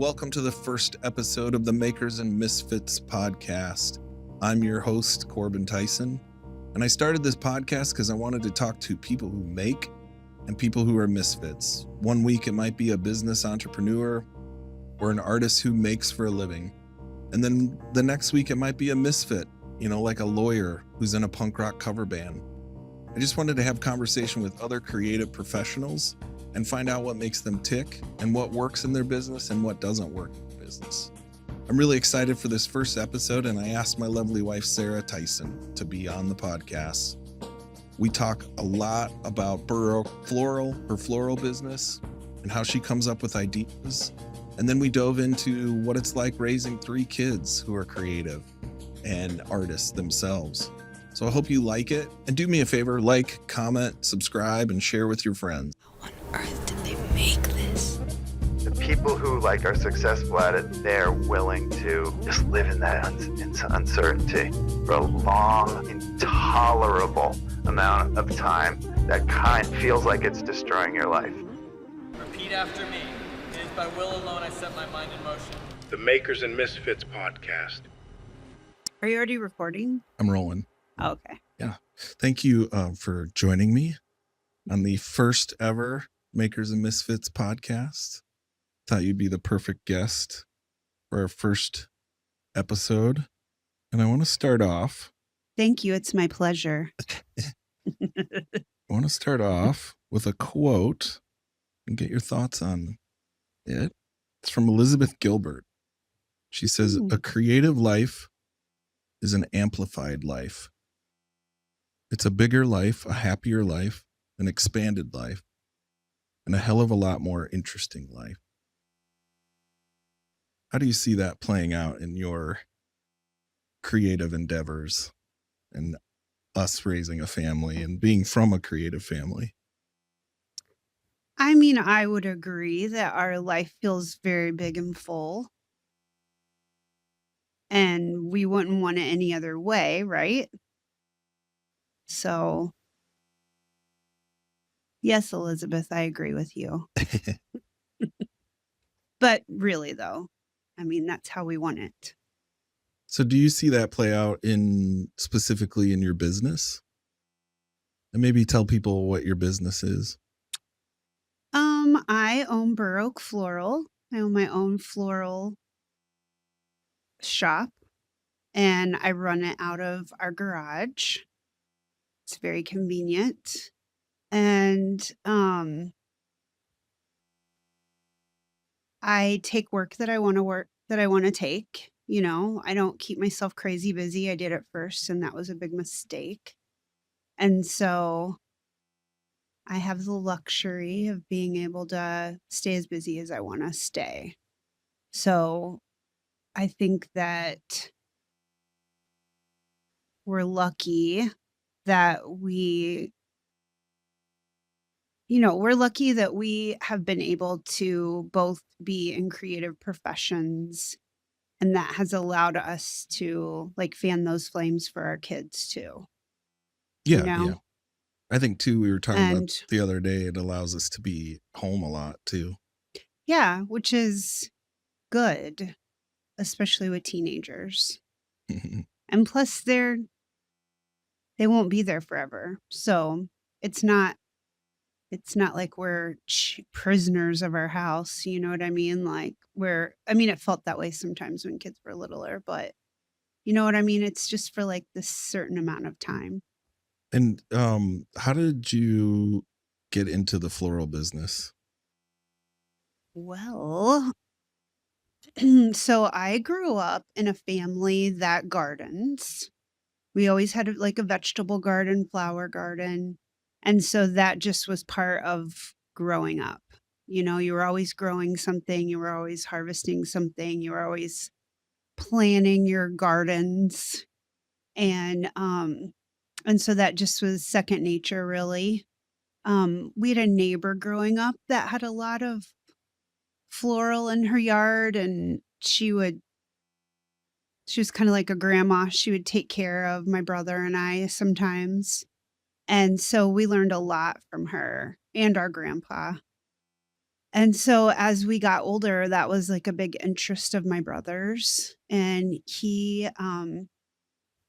Welcome to the first episode of the Makers Misfits podcast. I'm your host, Corbin Tyson, and I started this podcast because I wanted to talk to people who make and people who are misfits. One week it might be a business entrepreneur or an artist who makes for a living. And then the next week it might be a misfit, like a lawyer who's in a punk rock cover band. I just wanted to have conversation with other creative professionals and find out what makes them tick and what works in their business and what doesn't work in their business. I'm really excited for this first episode, and I asked my lovely wife, Sarah Tyson, to be on the podcast. We talk a lot about Burr Oak Floral, her floral business, and how she comes up with ideas. And then we dove into what it's like raising 3 kids who are creative and artists themselves. So I hope you like it. And do me a favor, like, comment, subscribe, and share with your friends. How on earth did they make this? The people who are successful at it, they're willing to just live in that uncertainty for a long, intolerable amount of time that feels like it's destroying your life. Repeat after me. It is by will alone I set my mind in motion. The Makers and Misfits podcast. Are you already recording? I'm rolling. Oh, okay. Yeah. Thank you for joining me on the first ever Makers and Misfits podcast. Thought you'd be the perfect guest for our first episode. And I want to start off. Thank you. It's my pleasure. With a quote and get your thoughts on it. It's from Elizabeth Gilbert. She says, "A creative life is an amplified life. It's a bigger life, a happier life, an expanded life, and a hell of a lot more interesting life." How do you see that playing out in your creative endeavors and us raising a family and being from a creative family? I mean, I would agree that our life feels very big and full. And we wouldn't want it any other way, right? So, yes, Elizabeth, I agree with you. But really, though, I mean, that's how we want it. So do you see that play out specifically in your business? And maybe tell people what your business is. I own Burr Oak Floral. I own my own floral shop, and I run it out of our garage. It's very convenient. And I take work that I want to take. I don't keep myself crazy busy. I did it first, and that was a big mistake. And so I have the luxury of being able to stay as busy as I want to stay. So I think that we're lucky that we have been able to both be in creative professions, and that has allowed us to fan those flames for our kids too. Yeah, Yeah. yeah. I think too, we were talking And about the other day, it allows us to be home a lot too. yeah, which is good, especially with teenagers. And plus they won't be there forever. So it's not like we're prisoners of our house. You know what I mean? It felt that way sometimes when kids were littler, but you know what I mean? It's just for this certain amount of time. And how did you get into the floral business? Well, so I grew up in a family that gardens. We always had a vegetable garden, flower garden. And so that just was part of growing up. You were always growing something, you were always harvesting something, you were always planting your gardens. And so that just was second nature, really. We had a neighbor growing up that had a lot of floral in her yard, and she was kind of like a grandma. She would take care of my brother and I sometimes. And so we learned a lot from her and our grandpa. And so as we got older, that was like a big interest of my brother's. And he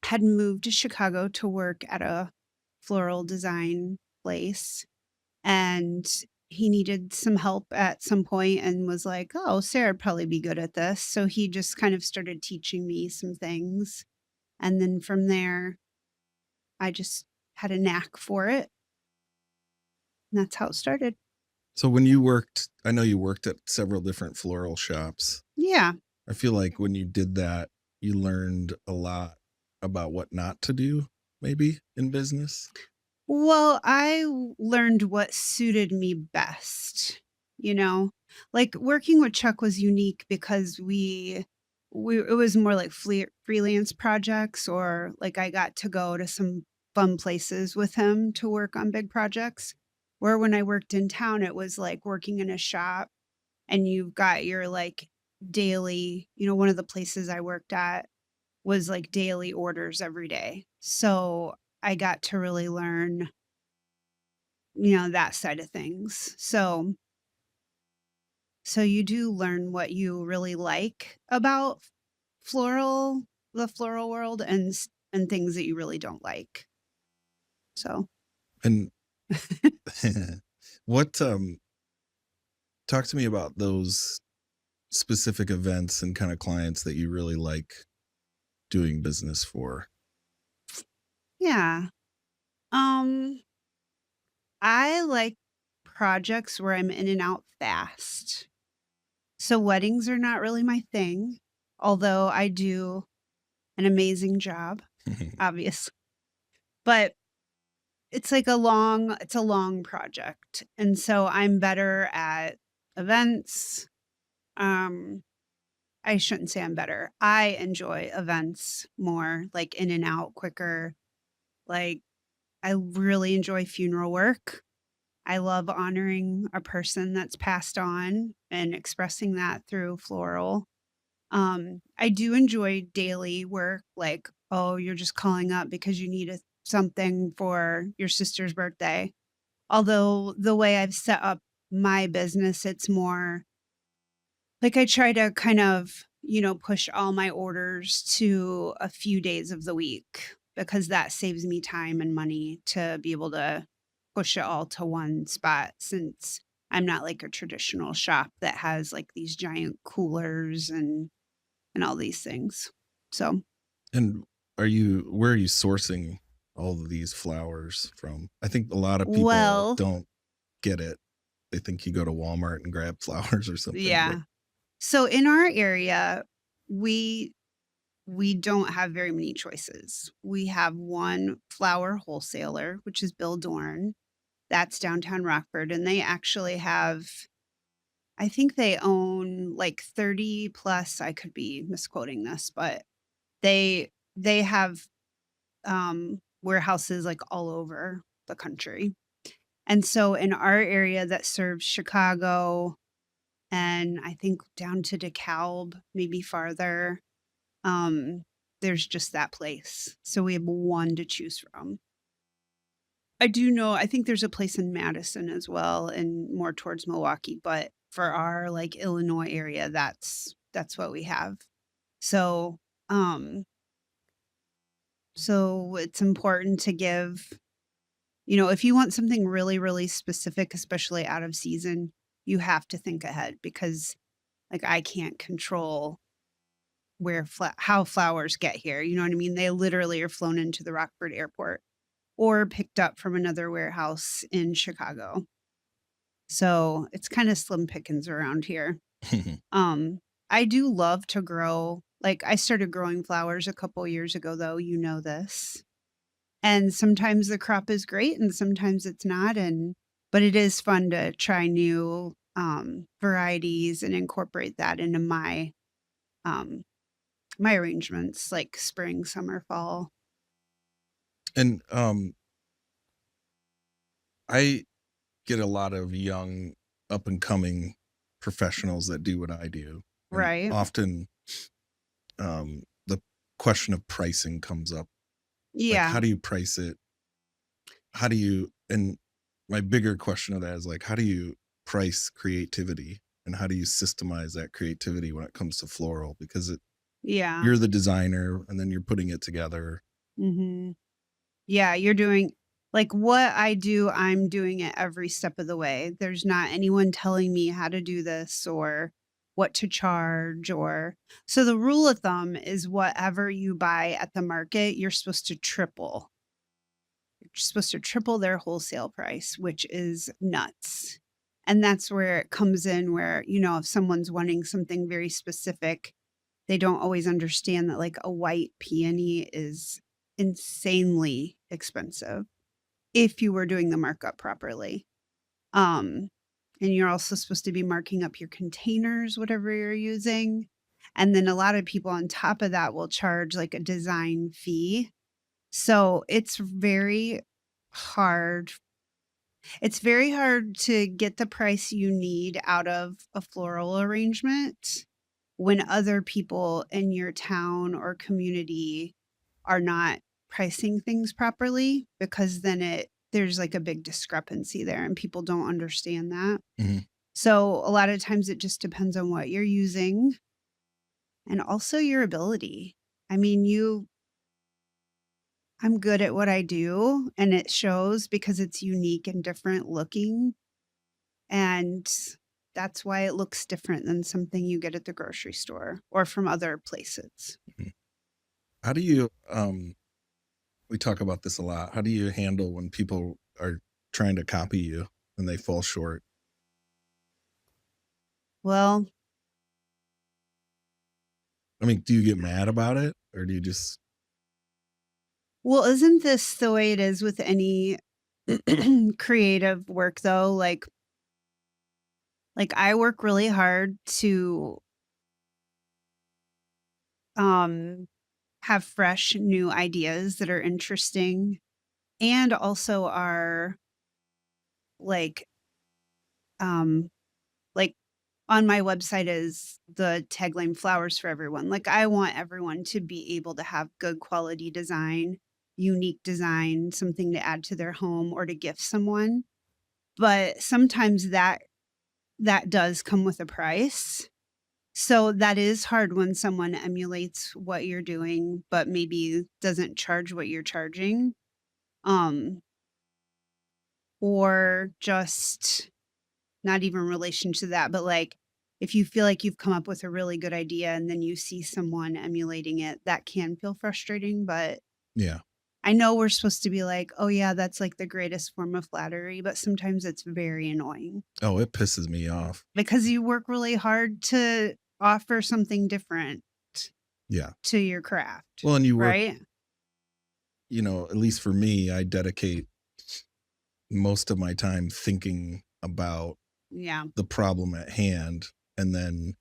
had moved to Chicago to work at a floral design place. And he needed some help at some point and was like, oh, Sarah'd probably be good at this. So he just kind of started teaching me some things. And then from there, I just had a knack for it. And that's how it started. So when you worked, I know you worked at several different floral shops. Yeah. I feel like when you did that, you learned a lot about what not to do, maybe in business. Well, I learned what suited me best, you know? Like, working with Chuck was unique because we it was more like freelance projects, or like I got to go to some fun places with him to work on big projects. Where when I worked in town, it was like working in a shop and you've got your like daily, one of the places I worked at was like daily orders every day. So I got to really learn, that side of things. So you do learn what you really like about floral, the floral world, and things that you really don't like. So And what talk to me about those specific events and kind of clients that you really like doing business for. yeah. Um I like projects where I'm in and out fast. So weddings are not really my thing, although I do an amazing job, obviously. But it's a long project. And so I'm better at events. Um I shouldn't say I'm better. I enjoy events more, like in and out quicker. Like I really enjoy funeral work. I love honoring a person that's passed on and expressing that through floral. I do enjoy daily work, like, oh, you're just calling up because you need something for your sister's birthday. Although the way I've set up my business, it's more like I try to kind of, push all my orders to a few days of the week because that saves me time and money to be able to push it all to one spot, since I'm not like a traditional shop that has like these giant coolers and all these things. So, And where are you sourcing all of these flowers from? I think a lot of people well, don't get it. They think you go to Walmart and grab flowers or something. yeah. So in our area, we we don't have very many choices. We have one flower wholesaler, which is Bill Dorn. That's downtown Rockford, and they actually have, I think they own like 30 plus, I could be misquoting this, but they have warehouses like all over the country. And so in our area that serves Chicago and I think down to DeKalb, maybe farther, um, there's just that place. So we have one to choose from. I do know, I think there's a place in Madison as well and more towards Milwaukee, but for our like Illinois area, that's what we have. So, um, so it's important to give, if you want something really, really specific, especially out of season, you have to think ahead because like I can't control how flowers get here. You know what I mean? They literally are flown into the Rockford airport or picked up from another warehouse in Chicago. So it's kind of slim pickings around here. Um, I do love to grow. Like I started growing flowers a couple years ago, though, this. And sometimes the crop is great and sometimes it's not. But it is fun to try new varieties and incorporate that into um, my arrangements, like spring, summer, fall. And I get a lot of young up and coming professionals that do what I do. And Right. often the question of pricing comes up. Like, Yeah. how do you price it? And my bigger question of that is like, how do you price creativity and how do you systemize that creativity when it comes to floral? Because Yeah. you're the designer and then you're putting it together. Mm-hmm. Yeah, you're doing like what I do, I'm doing it every step of the way. There's not anyone telling me how to do this or what to charge or so the rule of thumb is whatever you buy at the market, you're supposed to triple. You're supposed to triple their wholesale price, which is nuts. And that's where it comes in where, if someone's wanting something very specific, they don't always understand that like a white peony is insanely expensive if you were doing the markup properly. Um, and you're also supposed to be marking up your containers, whatever you're using. And then a lot of people on top of that will charge like a design fee. So it's very hard. It's very hard to get the price you need out of a floral arrangement when other people in your town or community are not pricing things properly because then there's like a big discrepancy there and people don't understand that. Mhm. So a lot of times it just depends on what you're using and also your ability. I mean, I'm good at what I do and it shows because it's unique and different looking. And that's why it looks different than something you get at the grocery store or from other places. Mhm. How do you, we talk about this a lot. How do you handle when people are trying to copy you and they fall short? Well, I mean, do you get mad about it or do you just, well, isn't this the way it is with any creative work though? Like I work really hard to have fresh new ideas that are interesting and also are like um like on my website is the tagline flowers for everyone. Like I want everyone to be able to have good quality design, unique design, something to add to their home or to gift someone. But sometimes that does come with a price. So that is hard when someone emulates what you're doing, but maybe doesn't charge what you're charging. Um, or just not even relation to that, but like if you feel like you've come up with a really good idea and then you see someone emulating it, that can feel frustrating. But yeah. I know we're supposed to be like, oh, yeah, that's like the greatest form of flattery, but sometimes it's very annoying Oh, it pisses me off. because you work really hard to offer something different Yeah. to your craft. Well, and you work, right? at least for me, I dedicate most of my time thinking about Yeah. the problem at hand. And then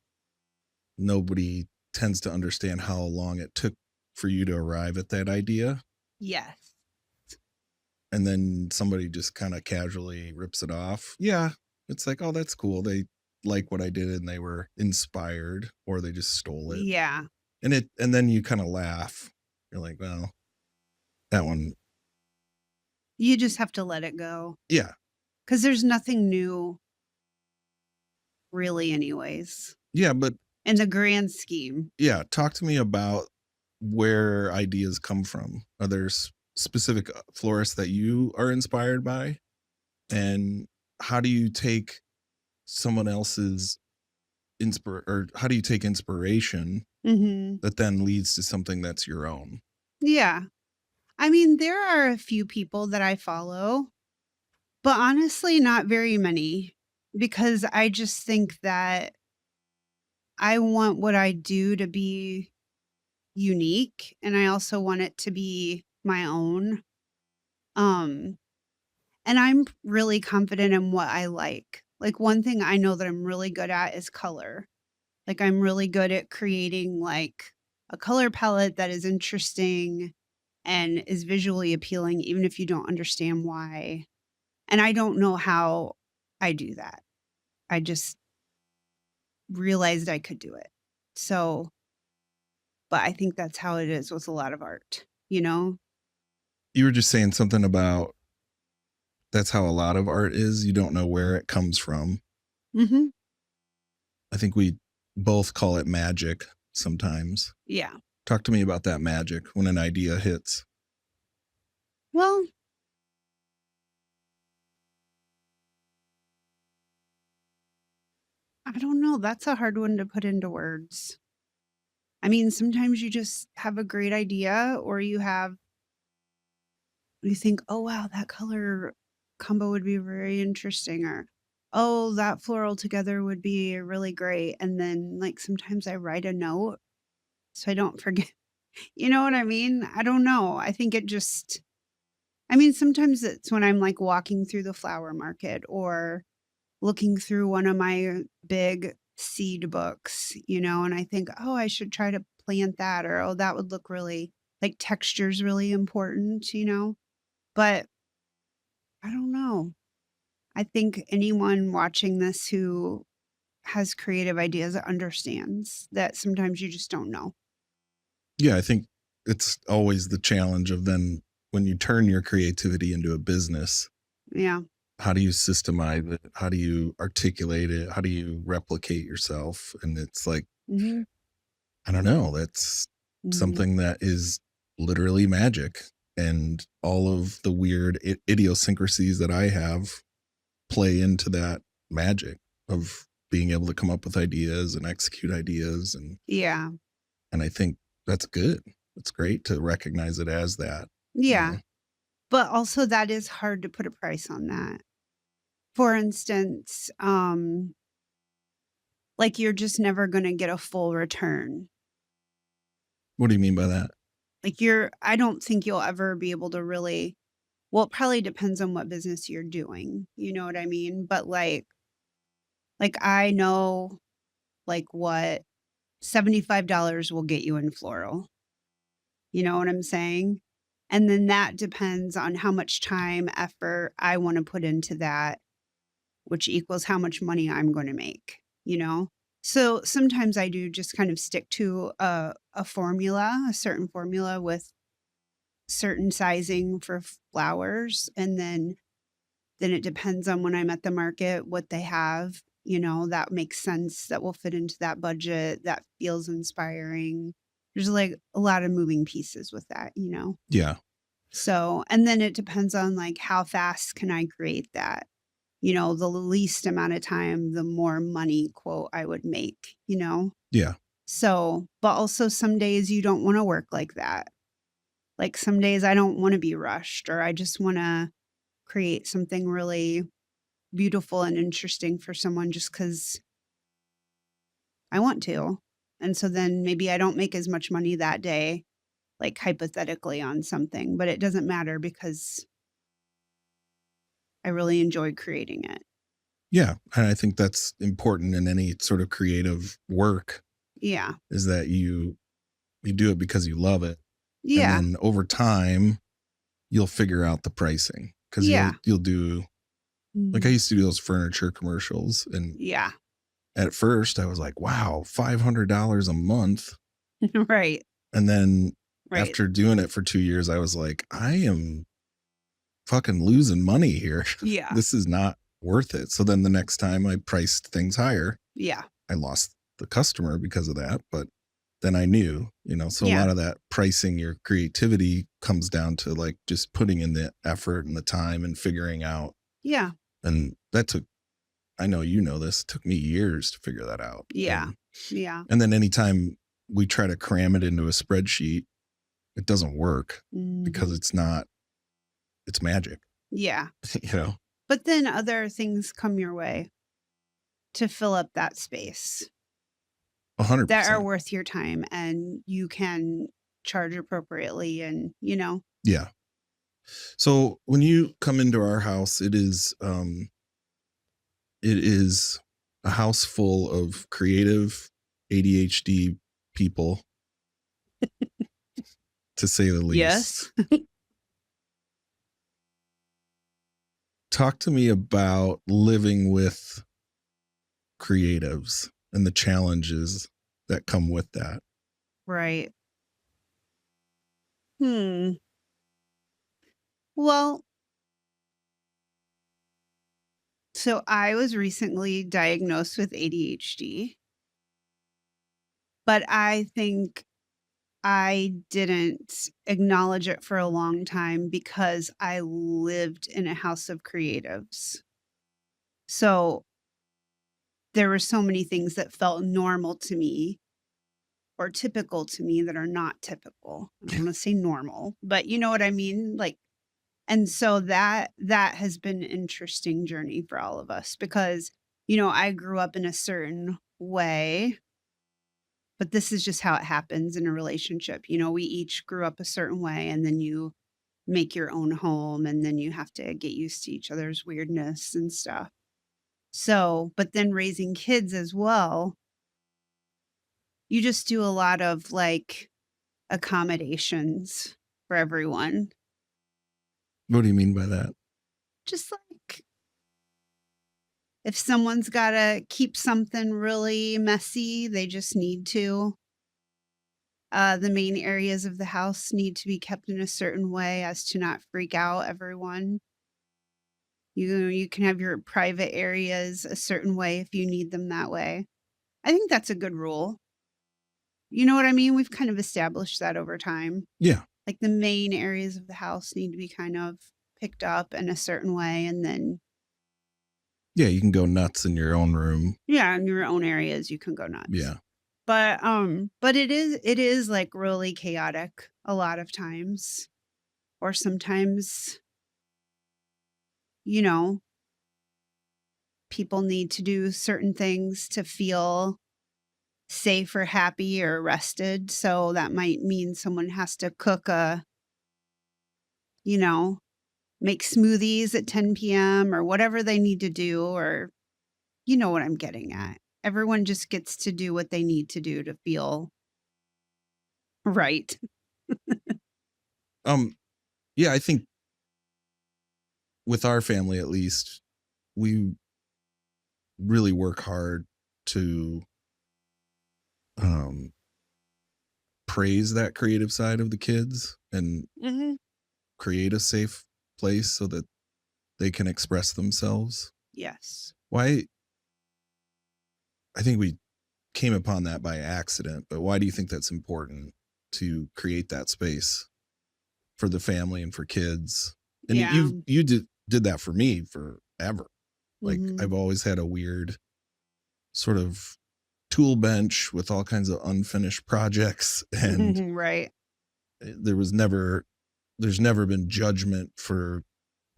nobody tends to understand how long it took for you to arrive at that idea. Yes. And then somebody just kind of casually rips it off. Yeah. It's like, oh, that's cool. They like what I did and they were inspired or they just stole it. Yeah. And then you kind of laugh. You're like, well, that one. You just have to let it go Yeah. because there's nothing new really anyways Yeah. But in the grand scheme. yeah, talk to me about where ideas come from. Are there specific florists that you are inspired by? And how do you take someone else's or how do you take inspiration Mm-hmm. that then leads to something that's your own? Yeah. I mean, there are a few people that I follow, but honestly, not very many because I just think that I want what I do to be unique and I also want it to be my own. Um, and I'm really confident in what I like. Like one thing I know that I'm really good at is color. Like I'm really good at creating like a color palette that is interesting and is visually appealing, even if you don't understand why. And I don't know how I do that. I just realized I could do it. So, but I think that's how it is with a lot of art, you know? You were just saying something about that's how a lot of art is. You don't know where it comes from. Mm-hmm. I think we both call it magic sometimes. Yeah. Talk to me about that magic when an idea hits. Well, I don't know. That's a hard one to put into words. I mean, sometimes you just have a great idea, or you think, oh, wow, that color combo would be very interesting, or, oh, that floral together would be really great. And then, like, sometimes I write a note so I don't forget. You know what I mean? I don't know. I think sometimes it's when I'm like walking through the flower market or looking through one of my big seed books, and I think, oh, I should try to plant that, or, oh, that would look really, like, texture's really important. But I don't know. I think anyone watching this who has creative ideas understands that sometimes you just don't know. Yeah, I think it's always the challenge of then when you turn your creativity into a business, Yeah. how do you systemize it? How do you articulate it? How do you replicate yourself? And it's like, Mhm. I don't know, that's Mhm. something that is literally magic. And all of the weird idiosyncrasies that I have play into that magic of being able to come up with ideas and execute ideas. Yeah. And I think that's good. It's great to recognize it as that, you Yeah. know? But also that is hard to put a price on that. For instance, like, you're just never gonna get a full return. What do you mean by that? Like, I don't think you'll ever be able to really, well, it probably depends on what business you're doing, you know what I mean? But, like, I know, like, what $75 will get you in floral, you know what I'm saying? And then that depends on how much time, effort I wanna put into that, which equals how much money I'm gonna make? So, sometimes I do just kind of stick to a formula, a certain formula with certain sizing for flowers, and then it depends on when I'm at the market, what they have, that makes sense, that will fit into that budget, that feels inspiring. There's, like, a lot of moving pieces with that. Yeah. So, and then it depends on, like, how fast can I create that? The least amount of time, the more money, quote, I would make? Yeah. So, but also some days you don't wanna work like that. Like, some days I don't wanna be rushed, or I just wanna create something really beautiful and interesting for someone just 'cause I want to. And so then maybe I don't make as much money that day, like, hypothetically on something, but it doesn't matter because I really enjoyed creating it. Yeah. And I think that's important in any sort of creative work Yeah. is that you do it because you love it. And Yeah. then over time, you'll figure out the pricing because Yeah. you'll do, like I Mhm. used to do those furniture commercials. And Yeah. at first I was like, wow, $500 a month. Right. And then Right. after doing it for 2 years, I was like, I am fucking losing money here. Yeah. This is not worth it. So then the next time I priced things higher, Yeah. I lost the customer because of that. But then I knew, so a Yeah. lot of that pricing your creativity comes down to like just putting in the effort and the time and figuring out. Yeah. And that took, I know you know this, it took me years to figure that out. Yeah. Yeah. And then anytime we try to cram it into a spreadsheet, it doesn't work because Mhm. it's magic, Yeah. you know? But then other things come your way to fill up that space that are 100%. worth your time, and you can charge appropriately and. Yeah. So when you come into our house, it is a house full of creative ADHD people, to say the least. Yes. Talk to me about living with creatives and the challenges that come with that. Right. Hmm. Well, So I was recently diagnosed with ADHD, but I think I didn't acknowledge it for a long time because I lived in a house of creatives. So there were so many things that felt normal to me or typical to me that are not typical. I don't want to say normal, but you know what I mean? Like, and so that has been an interesting journey for all of us because, I grew up in a certain way, but this is just how it happens in a relationship. We each grew up a certain way and then you make your own home and then you have to get used to each other's weirdness and stuff. So, but then raising kids as well, you just do a lot of like accommodations for everyone. What do you mean by that? Just like if someone's got to keep something really messy, they just need to. The main areas of the house need to be kept in a certain way as to not freak out everyone. You can have your private areas a certain way if you need them that way. I think that's a good rule. You know what I mean? We've kind of established that over time. Yeah. Like the main areas of the house need to be kind of picked up in a certain way. And then, Yeah, you can go nuts in your own room. yeah, in your own areas, you can go nuts. Yeah. But it is like really chaotic a lot of times. Or sometimes, people need to do certain things to feel safe or happy or rested. So that might mean someone has to cook make smoothies at 10 p.m. or whatever they need to do, or you know what I'm getting at. Everyone just gets to do what they need to do to feel right. Yeah, I think with our family, at least, we really work hard to praise that creative side of the kids and Mm-hmm. create a safe place so that they can express themselves. Yes. Why? I think we came upon that by accident, but why do you think that's important to create that space for the family and for kids? And Yeah. you did that for me forever. Like Mhm. I've always had a weird sort of tool bench with all kinds of unfinished projects, and Right. there's never been judgment for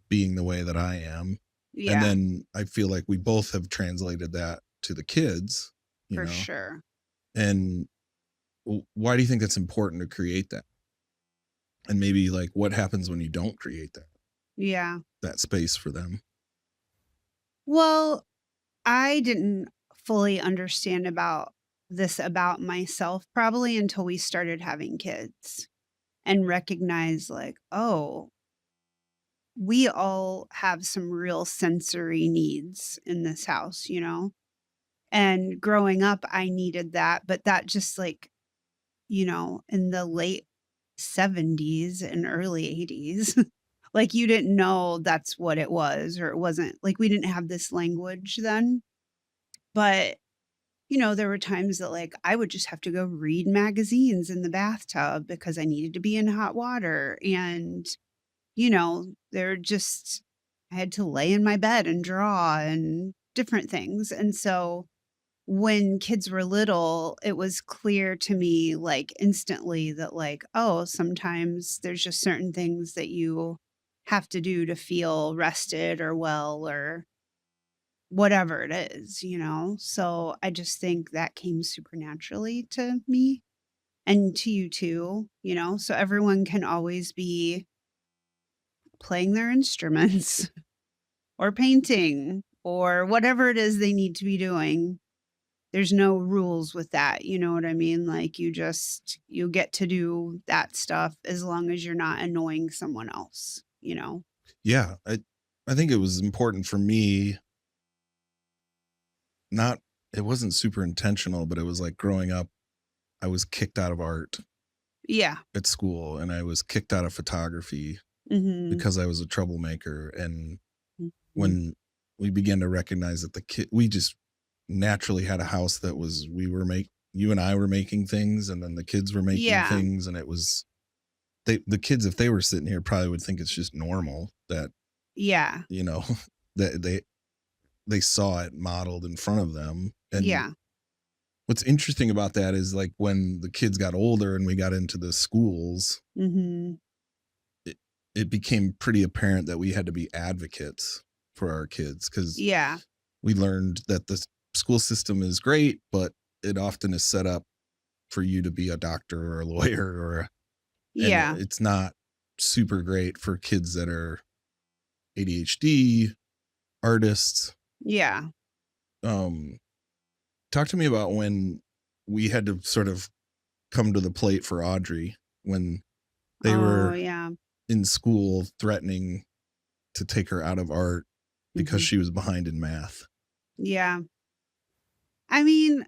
being the way that I am. Yeah. And then I feel like we both have translated that to the kids, for sure. And why do you think that's important to create that? And maybe like what happens when you don't create Yeah. that space for them? Well, I didn't fully understand about myself probably until we started having kids and recognize like, oh, we all have some real sensory needs in this house, And growing up, I needed that, but that just like, in the late 70s and early 80s, like you didn't know that's what it was, or it wasn't like we didn't have this language then. But, there were times that like I would just have to go read magazines in the bathtub because I needed to be in hot water. And, they're just, I had to lay in my bed and draw and different things. And so when kids were little, it was clear to me like instantly that like, oh, sometimes there's just certain things that you have to do to feel rested or well or whatever it is. So I just think that came supernaturally to me and to you too, so everyone can always be playing their instruments or painting or whatever it is they need to be doing. There's no rules with that. You know what I mean? Like you get to do that stuff as long as you're not annoying someone else, Yeah, I think it was important for me. It wasn't super intentional, but it was like growing up, I was kicked out of art Yeah. at school, and I was kicked out of photography Mhm. because I was a troublemaker. And Mhm. when we began to recognize that we just naturally had a house that was, you and I were making things, and then the kids were making Yeah. things, and it was, the kids, if they were sitting here, probably would think it's just normal that, Yeah. that they saw it modeled in front of them. And Yeah. what's interesting about that is, like, when the kids got older and we got into the schools, Mm-hmm. it became pretty apparent that we had to be advocates for our kids, because Yeah. we learned that the school system is great, but it often is set up for you to be a doctor or a lawyer, and Yeah. it's not super great for kids that are ADHD, artists. Yeah. Talk to me about when we had to sort of come to the plate for Audrey, when they Oh, were yeah. in school threatening to take her out of art because Mhm. she was behind in math. Yeah. I mean,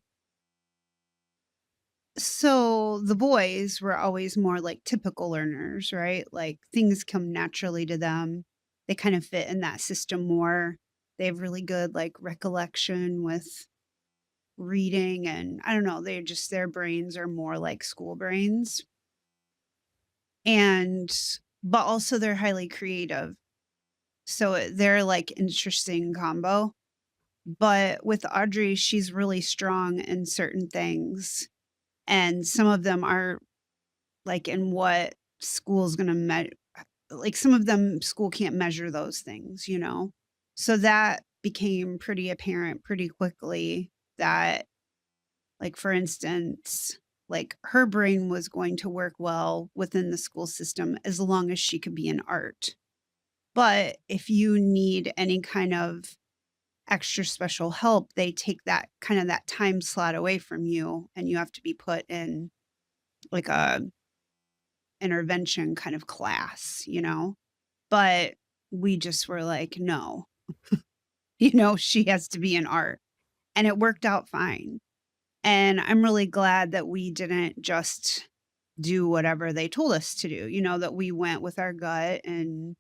so the boys were always more like typical learners, right? Like things come naturally to them. They kind of fit in that system more. They have really good like recollection with reading, and I don't know, their brains are more like school brains. And but also they're highly creative. So they're like interesting combo. But with Audrey, she's really strong in certain things. And some of them are like in what school's going to like some of them school can't measure those things. So that became pretty apparent pretty quickly that, like, for instance, like her brain was going to work well within the school system as long as she could be in art. But if you need any kind of extra special help, they take that time slot away from you, and you have to be put in like a intervention kind of class. But we just were like, no, she has to be in art. And it worked out fine. And I'm really glad that we didn't just do whatever they told us to do, that we went with our gut, and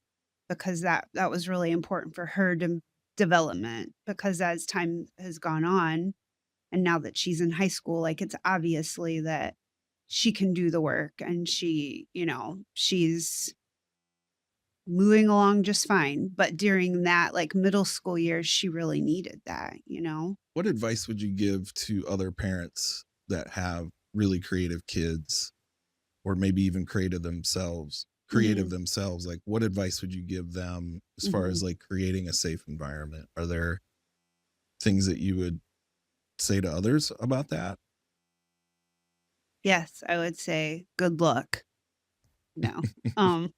because that was really important for her development, because as time has gone on and now that she's in high school, like it's obviously that she can do the work, and she's moving along just fine. But during that like middle school years, she really needed that. What advice would you give to other parents that have really creative kids, or maybe even creative Mhm. themselves? Like, what advice would you give them as far as Mhm. like creating a safe environment? Are there things that you would say to others about that? Yes, I would say good luck. No. Um,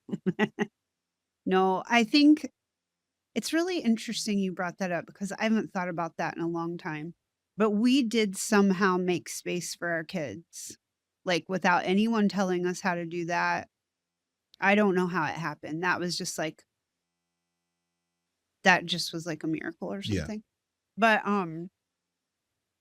no, I think it's really interesting you brought that up because I haven't thought about that in a long time. But we did somehow make space for our kids, like without anyone telling us how to do that. I don't know how it happened. That just was like a miracle or Yeah. something. But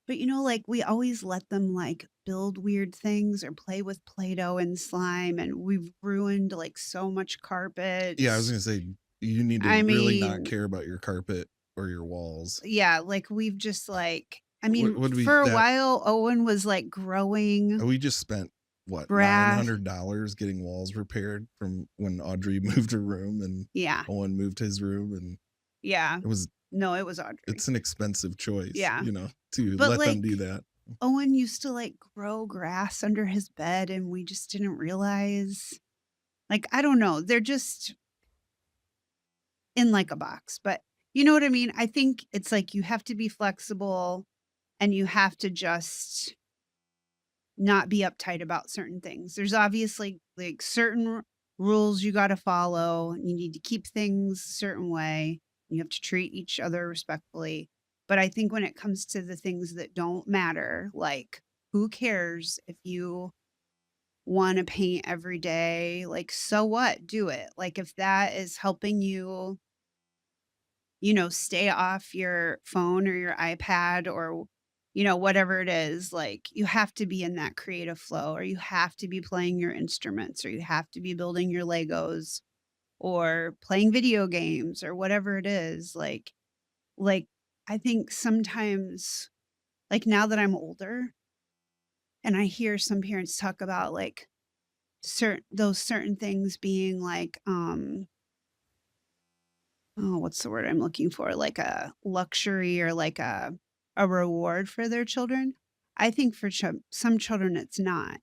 like we always let them like build weird things or play with Play-Doh and slime, and we've ruined like so much carpet. Yeah, I was gonna say, you need to I really not mean, care about your carpet or your walls. yeah, like we've just like I What mean, what do we for a that while Owen was like growing we just spent what, grass. $900 getting walls repaired from when Audrey moved her room and Yeah. Owen moved his room, and Yeah. it was No, it was Audrey. it's an expensive choice, Yeah. to But let them like do that. Owen used to like grow grass under his bed, and we just didn't realize. Like, I don't know. They're just in like a box, but you know what I mean? I think it's like you have to be flexible, and you have to just not be uptight about certain things. There's obviously like certain rules you got to follow. You need to keep things a certain way. You have to treat each other respectfully. But I think when it comes to the things that don't matter, like who cares if you want to paint every day? Like, so what? Do it. Like, if that is helping you stay off your phone or your iPad or, whatever it is, like you have to be in that creative flow, or you have to be playing your instruments, or you have to be building your Legos or playing video games or whatever it is. Like, like, I think sometimes, like now that I'm older and I hear some parents talk about like certain things being like, oh, what's the word I'm looking for? Like a luxury or like a reward for their children. I think for some children it's not.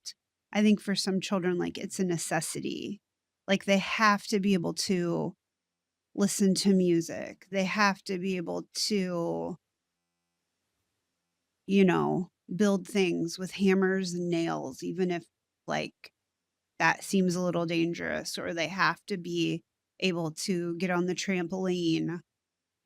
I think for some children like it's a necessity. Like they have to be able to listen to music. They have to be able to, build things with hammers and nails even if like that seems a little dangerous, or they have to be able to get on the trampoline.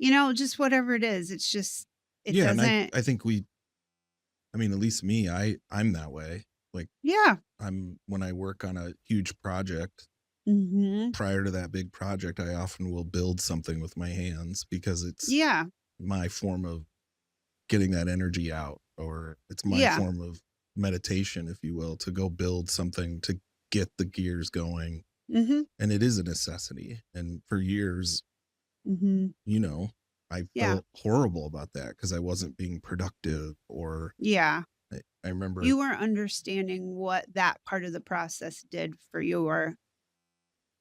Just whatever it is, it's just it Yeah, and doesn't. I think I mean, at least me, I'm that way. Like Yeah. I'm when I work on a huge project, Mhm. prior to that big project, I often will build something with my hands because it's Yeah. my form of getting that energy out, or it's my Yeah. form of meditation, if you will, to go build something to get the gears going. Mhm. And it is a necessity. And for years, Mhm. you know, I Yeah. felt horrible about that because I wasn't being productive, or Yeah. I remember, You weren't understanding what that part of the process did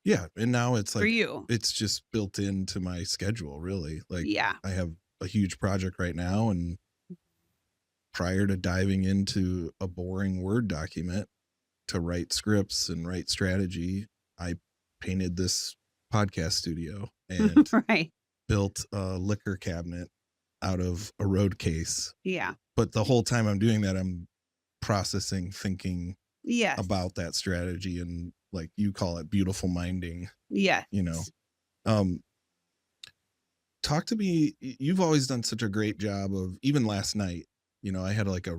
yeah. And now it's for like, you. it's just built into my schedule, really. Like Yeah. I have a huge project right now. And prior to diving into a boring Word document to write scripts and write strategy, I painted this podcast studio and Right. built a liquor cabinet out of a road case. Yeah. But the whole time I'm doing that, I'm processing, thinking Yes. about that strategy, and like you call it, beautiful minding, Yes. you know. Um, talk to me. You've always done such a great job of, even last night, I had like a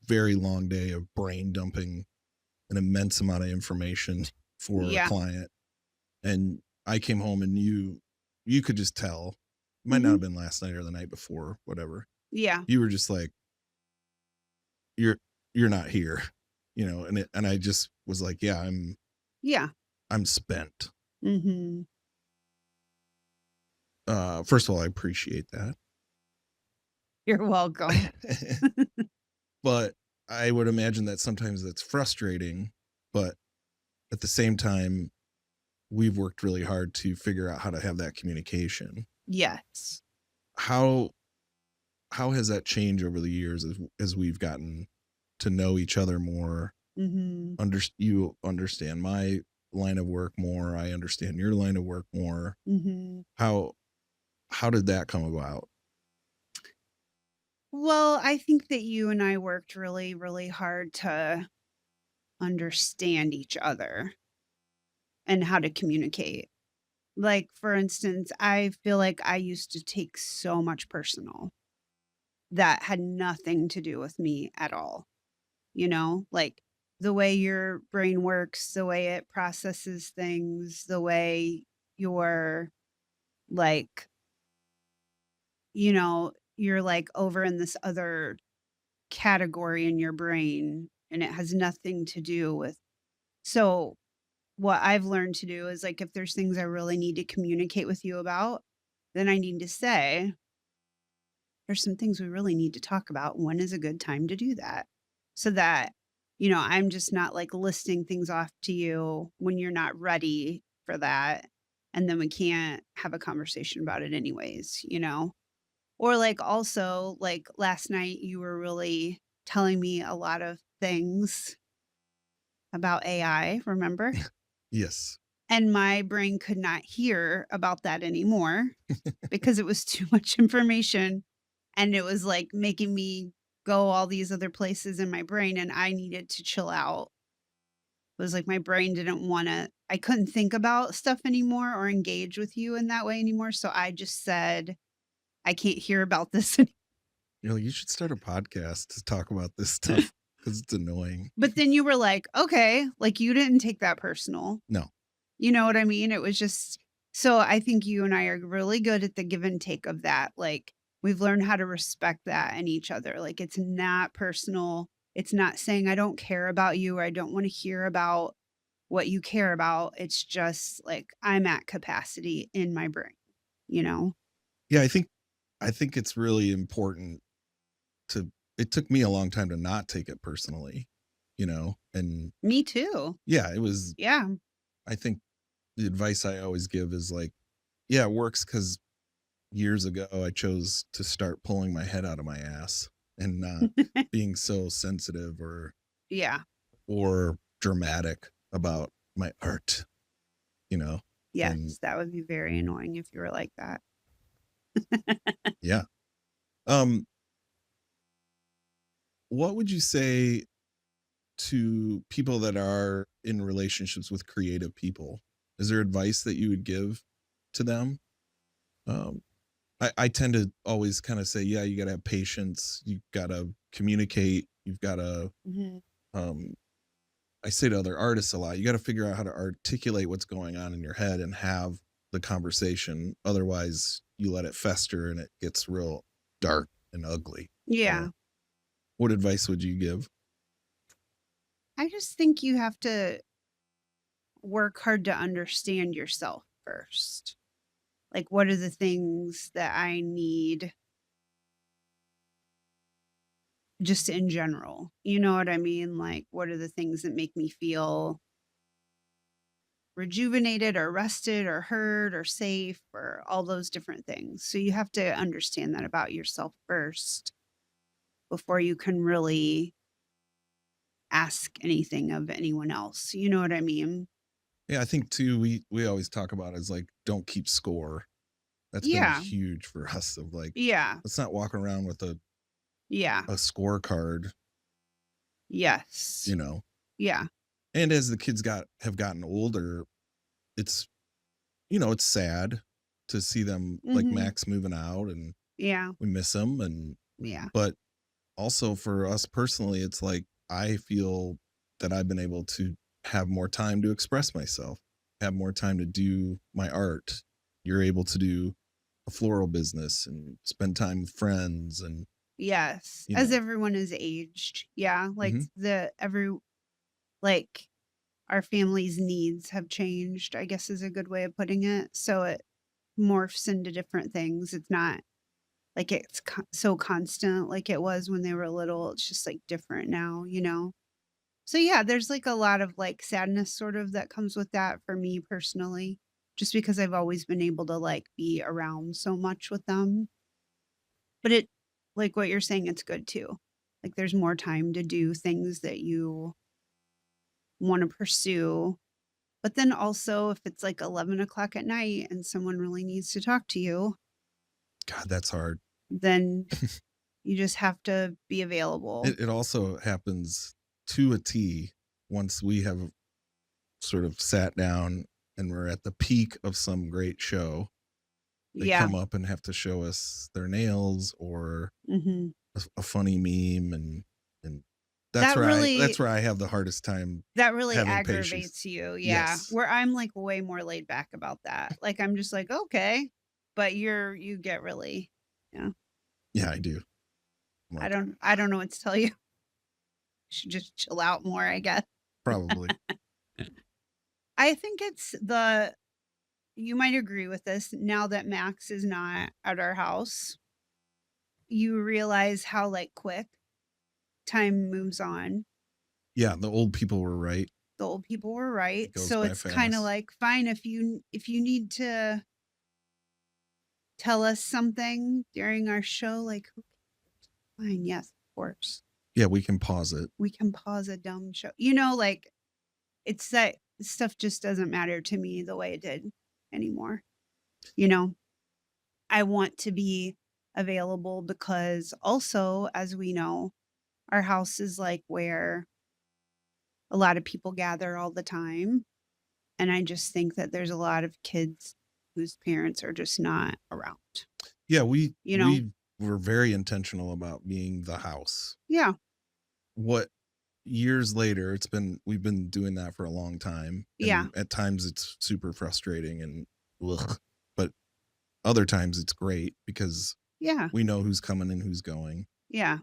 very long day of brain dumping an immense amount of information for a Yeah. client. And I came home and you could just tell, it might not Mhm. have been last night or the night before, whatever. Yeah. You were just like, you're you're not here, and I just was like, yeah, Yeah. I'm spent. Mhm. First of all, I appreciate that. You're welcome. But I would imagine that sometimes that's frustrating, but at the same time, we've worked really hard to figure out how to have that communication. Yes. How has that changed over the years as we've gotten to know each other more? Mhm. You understand my line of work more, I understand your line of work more. Mhm. How did that come about? Well, I think that you and I worked really, really hard to understand each other and how to communicate. Like, for instance, I feel like I used to take so much personal that had nothing to do with me at all. Like the way your brain works, the way it processes things, the way you're like, you're like over in this other category in your brain and it has nothing to do with. So what I've learned to do is like if there's things I really need to communicate with you about, then I need to say, there's some things we really need to talk about. When is a good time to do that? So that, I'm just not like listing things off to you when you're not ready for that. And then we can't have a conversation about it anyways. Or like also like last night you were really telling me a lot of things about AI, remember? Yes. And my brain could not hear about that anymore because it was too much information and it was like making me go all these other places in my brain and I needed to chill out. It was like my brain didn't want to, I couldn't think about stuff anymore or engage with you in that way anymore. So I just said, I can't hear about this. You should start a podcast to talk about this stuff because it's annoying. But then you were like, okay, like you didn't take that personal. No. You know what I mean? It was just so I think you and I are really good at the give and take of that. Like we've learned how to respect that in each other. Like it's not personal. It's not saying I don't care about you or I don't want to hear about what you care about. It's just like I'm at capacity in my brain, you know? Yeah, I think it's really important to it took me a long time to not take it personally, and Me too. yeah, it was Yeah. I think the advice I always give is like, yeah, it works because years ago I chose to start pulling my head out of my ass and not being so sensitive Yeah. or dramatic about my art, and Yes, that would be very annoying if you were like that. yeah. Um, what would you say to people that are in relationships with creative people? Is there advice that you would give to them? Um, I tend to always kind of say, yeah, you got to have patience. You got to communicate. You've got to, Mhm. um, I say to other artists a lot, you got to figure out how to articulate what's going on in your head and have the conversation. Otherwise, you let it fester and it gets real dark and ugly. Yeah. What advice would you give? I just think you have to work hard to understand yourself first. Like, what are the things that I need just in general? You know what I mean? Like, what are the things that make me feel rejuvenated or rested or heard or safe or all those different things? So you have to understand that about yourself first before you can really ask anything of anyone else. You know what I mean? Yeah, I think too, we always talk about is like, don't keep score. That's been Yeah. huge for us of like, Yeah. let's not walk around with Yeah. a scorecard, Yes. Yeah. And as the kids have gotten older, it's, it's sad to see them like Mhm. Max moving out and Yeah. we miss him. Yeah. But also for us personally, it's like, I feel that I've been able to have more time to express myself, have more time to do my art. You're able to do a floral business and spend time with friends and, Yes. you As know, everyone is aged. Yeah. Like mhm. like our family's needs have changed, I guess is a good way of putting it. So it morphs into different things. It's not like it's so constant like it was when they were little. It's just like different now. So yeah, there's like a lot of like sadness sort of that comes with that for me personally, just because I've always been able to like be around so much with them. But like what you're saying, it's good too. Like there's more time to do things that you want to pursue. But then also, if it's like 11 o'clock at night and someone really needs to talk to you, God, that's hard. then you just have to be available. It also happens to a T once we have sort of sat down and we're at the peak of some great show. They Yeah. come up and have to show us their nails or Hmm. a funny meme, and that's where I have the hardest time That really having patience. aggravates you. Yeah. Yes. Where I'm like way more laid back about that. Like I'm just like, okay. But you get really, yeah. Yeah, I do. I'm like, I don't know what to tell you. Should just chill out more, I guess. probably. I think you might agree with this now that Max is not at our house. You realize how like quick time moves on. Yeah, the old people were right. The old people were right. It goes So by it's kind of fast. like fine if you need to tell us something during our show, like fine, yes, of course. Yeah, we can pause it. We can pause a dumb show. Like it's that stuff just doesn't matter to me the way it did anymore. I want to be available because also, as we know, our house is like where a lot of people gather all the time. And I just think that there's a lot of kids whose parents are just not around. Yeah, we You know? were very intentional about being the house. Yeah. What years later, we've been doing that for a long time. And Yeah. at times it's super frustrating and ugh, but other times it's great because Yeah. we know who's coming and who's going. Yeah.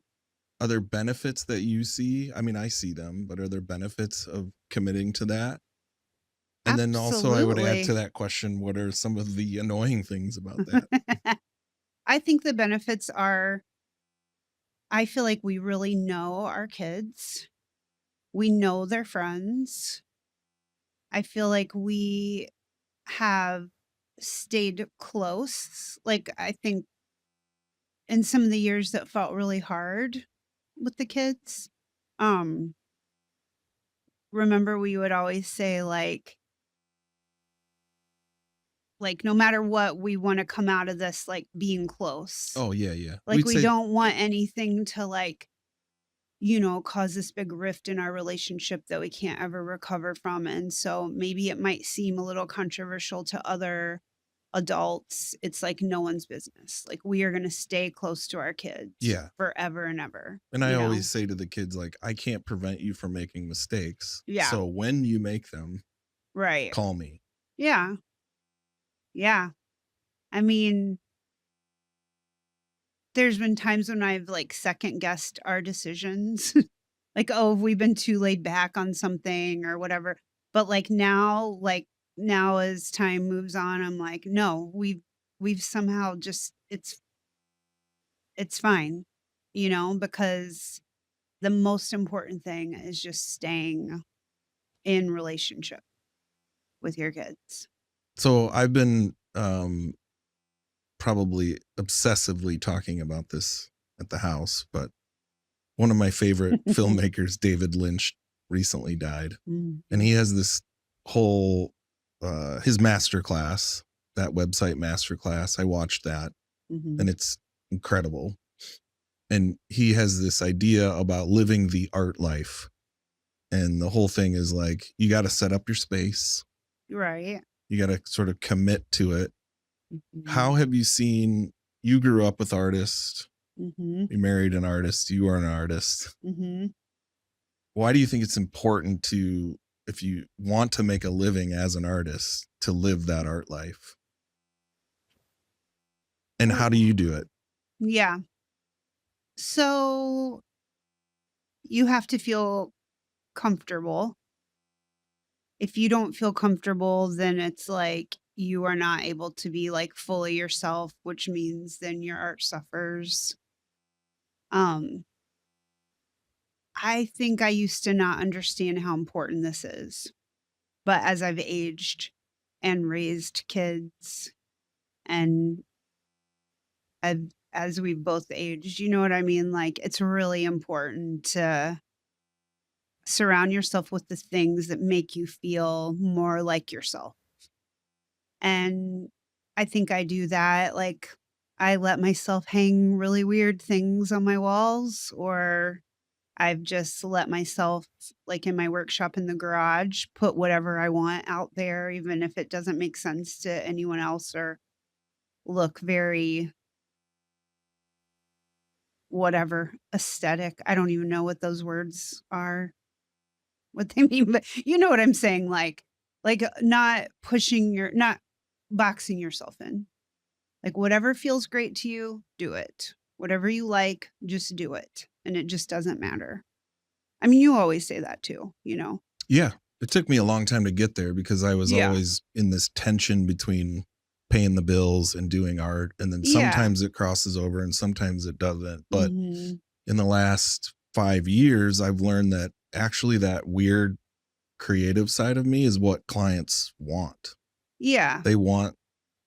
Are there benefits that you see? I mean, I see them, but are there benefits of committing to that? And then also I would add Absolutely. to that question, what are some of the annoying things about that? I think the benefits are, I feel like we really know our kids. We know their friends. I feel like we have stayed close. Like, I think in some of the years that felt really hard with the kids, um, remember we would always say, like, no matter what, we wanna come out of this, like, being close. Oh, yeah, yeah. Like, We'd we say, don't want anything to, like, cause this big rift in our relationship that we can't ever recover from, and so maybe it might seem a little controversial to other adults. It's like no one's business. Like, we are gonna stay close to our kids yeah. forever and ever, And I always say to the kids, like, I can't prevent you from making mistakes. Yeah. So when you make them, Right. call me. Yeah. Yeah. I mean, there's been times when I've, like, second guessed our decisions. Like, "Oh, have we been too laid back on something or whatever?" But, now as time moves on, I'm like, "No, we've somehow just it's fine," because the most important thing is just staying in relationship with your kids. So I've been probably obsessively talking about this at the house, but one of my favorite filmmakers, David Lynch, recently died. Mm. And he has this whole his masterclass, that website masterclass. I watched that Mhm. and it's incredible. And he has this idea about living the art life. And the whole thing is like, you got to set up your space. Right. You got to sort of commit to it. Mhm. How have you seen, you grew up with artists, Mhm. you married an artist, you are an artist. Mhm. Why do you think it's important to, if you want to make a living as an artist, to live that art life? And how do you do it? Yeah. So you have to feel comfortable. If you don't feel comfortable, then it's like you are not able to be like fully yourself, which means then your art suffers. Um, I think I used to not understand how important this is. But as I've aged and raised kids and as we've both aged, you know what I mean? Like, it's really important to surround yourself with the things that make you feel more like yourself. And I think I do that. Like, I let myself hang really weird things on my walls, or I've just let myself, like in my workshop in the garage, put whatever I want out there, even if it doesn't make sense to anyone else or look very whatever aesthetic. I don't even know what those words are, what they mean, but you know what I'm saying. Like not boxing yourself in. Like, whatever feels great to you, do it. Whatever you like, just do it. And it just doesn't matter. I mean, you always say that too. Yeah. It took me a long time to get there because I was Yeah. always in this tension between paying the bills and doing art. And then Yeah. sometimes it crosses over and sometimes it doesn't. But Mhm. in the last 5 years, I've learned that actually that weird creative side of me is what clients want. Yeah. They want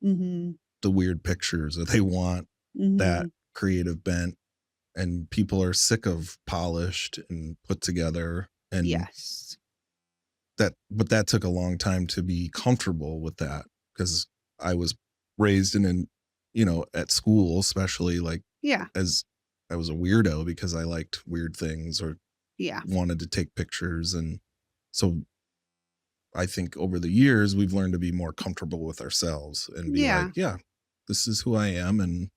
Mhm. the weird pictures, or they want that Mhm. creative bent, and people are sick of polished and put together. And Yes. but that took a long time to be comfortable with that because I was raised at school, especially, like, Yeah. as I was a weirdo because I liked weird things or Yeah. wanted to take pictures. And so I think over the years we've learned to be more comfortable with ourselves and be Yeah. like, yeah, this is who I am. And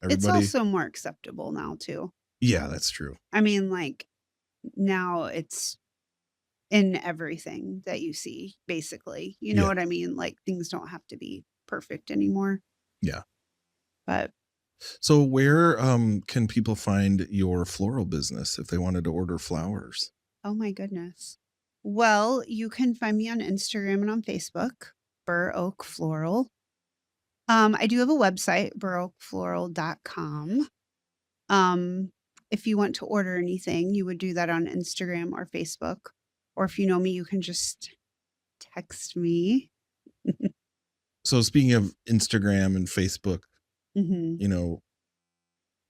It's everybody, also more acceptable now too. yeah, that's true. I mean, like, now it's in everything that you see, basically. You know Yeah. what I mean? Like, things don't have to be perfect anymore. Yeah. But So where can people find your floral business if they wanted to order flowers? oh my goodness. Well, you can find me on Instagram and on Facebook, Burr Oak Floral. I do have a website, burrockfloral.com. If you want to order anything, you would do that on Instagram or Facebook. Or if you know me, you can just text me. So speaking of Instagram and Facebook, hmm you know,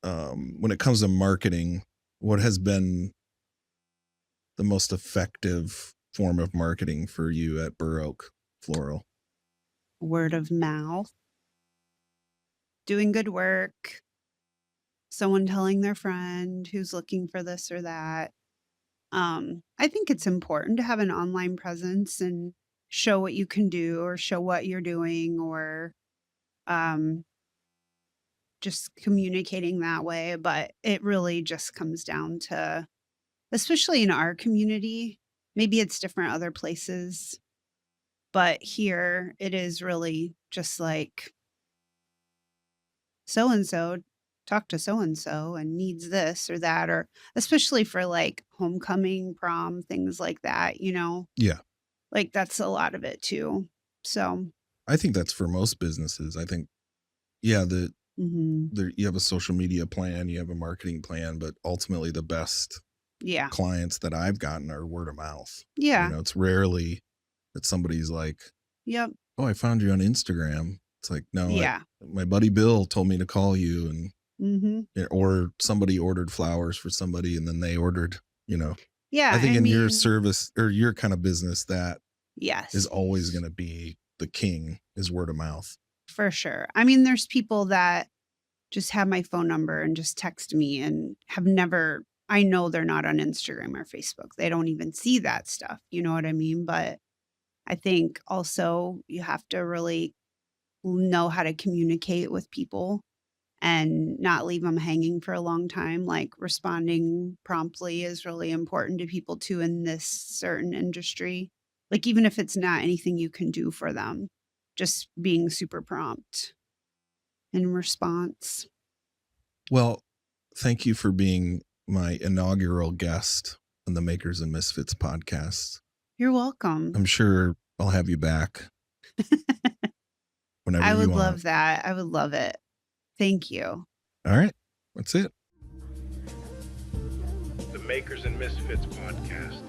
when it comes to marketing, what has been the most effective form of marketing for you at Burr Oak Floral? Word of mouth, doing good work, someone telling their friend who's looking for this or that. I think it's important to have an online presence and show what you can do or show what you're doing or um, just communicating that way. But it really just comes down to, especially in our community, maybe it's different other places, but here it is really just like so and so talk to so and so and needs this or that, or especially for like homecoming, prom, things like that, Yeah. like that's a lot of it too. So, I think that's for most businesses. I think, yeah, mhm, you have a social media plan, you have a marketing plan, but ultimately the best yeah. clients that I've gotten are word of mouth. Yeah. It's rarely that somebody's like, Yep. "Oh, I found you on Instagram." It's like, no, Yeah. my buddy Bill told me to call you, and Mhm. or somebody ordered flowers for somebody, and then they ordered. Yeah, I think I in your mean, service or your kind of business, that is yes, always going to be the king, is word of mouth. for sure. I mean, there's people that just have my phone number and just text me and have never I know they're not on Instagram or Facebook. They don't even see that stuff, you know what I mean? But I think also you have to really know how to communicate with people and not leave them hanging for a long time. Like responding promptly is really important to people too in this certain industry. Like even if it's not anything you can do for them, just being super prompt in response. Well, thank you for being my inaugural guest on the Makers and Misfits podcast. You're welcome. I'm sure I'll have you back whenever I you would want. love that. I would love it. Thank you. All right. That's it. The Makers and Misfits podcast.